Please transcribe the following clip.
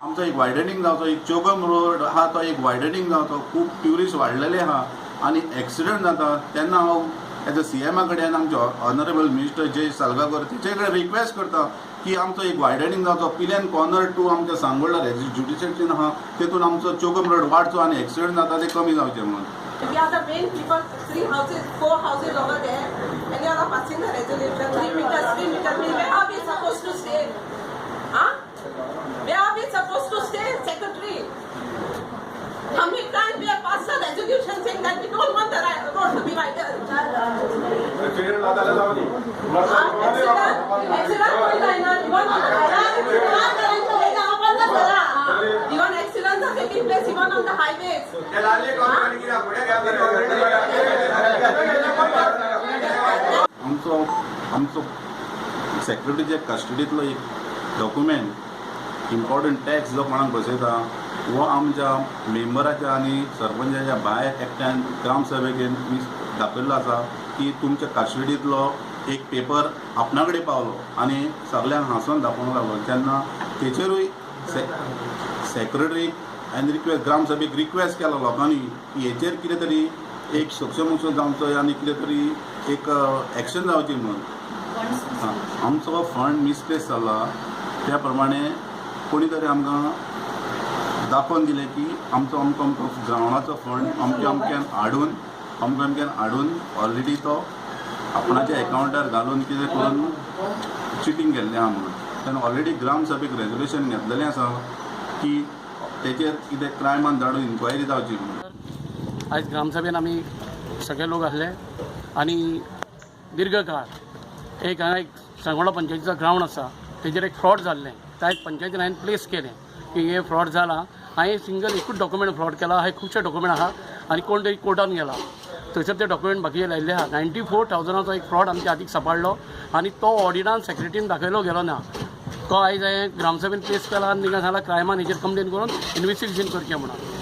आमचो एक वायडनिंग जावचो, एक चोगम रोड आहा तो एक वायडनिंग जावचो, खूब ट्युरिस्ट वाडलेले आहा आनी एक्सिडंट जाता तेन्ना हांव एज अ CMा कडेन आमचे ऑनरेबल मिनिस्टर जय सालगांवकर तेचे कडेन रिक्वेस्ट करता की आमचो एक वायडनिंग जावचो, पिलेन कॉर्नर टू आमच्या सांगोळा जुडिशियल सेक्शन आहा तेतून आमचो चोगम रोड वाडचो आनी एक्सिडंट जाता ते कमी जावचे म्हणून. We are the main people, 3 houses, 4 houses over there, and you are passing the resolution, 3 meters, where are we supposed to stay? Huh? Where are we supposed to stay, secretary? We can't pass a resolution saying that we don't want the road to be wider. Even accidents are taking place even on the highways. आमचो सेक्युरिटीच्या कस्टडीतलो एक document important tax जो कोणाक बसयता वो आमच्या मेंबराच्या आनी सरपंचाच्या भायर एकट्यान ग्रामसभेक दाखयल्लो आसा की तुमच्या कस्टडीतलो एक पेपर आपणा कडेन पावलो आनी सगळ्यांक हांसून दाखोवंक लागलो. तेन्ना तेचेरूय सेक्रेटरीक हांवें ग्रामसभेक रिक्वेस्ट केलो लोकांनी की हेचेर कितें तरी एक सक्षम जावचो आनी कितें तरी एक एक्शन जावची म्हणून. आमचो फंड मिसप्लेस जाला त्या प्रमाणे कोणी तरी आमकां दाखोवन दिलें की आमचो ग्रावंडाचो फंड अमक्यान हाडून ऑलरेडी तो आपणाच्या एकावंटार घालून कितें करून चिटींग केल्लें आहा म्हणून. तेन्ना ऑलरेडी ग्रामसभेक रेजोल्युशन घेतलेलें आसा की तेचेर कितें क्रायमान धाडून इन्क्वायरी जावची म्हणून. आज ग्रामसभेन आमी सगळे लोक आसले आनी दीर्घ काळ एक सांगोळा पंचायतीचो ग्रावंड आसा तेजेर एक फ्रॉड जाल्लें. त्या पंचायतीन हांवें प्लेस केलें की हे फ्रॉड जाला. हांवें सिंगल एकूच डॉक्युमेंट फ्रॉड केला. हे खुबशे डॉक्युमेंट आहा आनी कोण तरी कोर्टान गेला थंयसर ते डॉक्युमेंट बाकीचे लायिल्ले आहा. 94,000चो एक फ्रॉड आमच्या हातीक सांबाळलो आनी तो ऑडिटान सेक्रेटरीन दाखयलो गेलो ना. तो आयज हांवें ग्रामसभेन प्लेस केला आनी तिका सांगला क्रायमान हेचेर कंप्लेन करून इन्व्हेस्टिगेशन करचें म्हणून.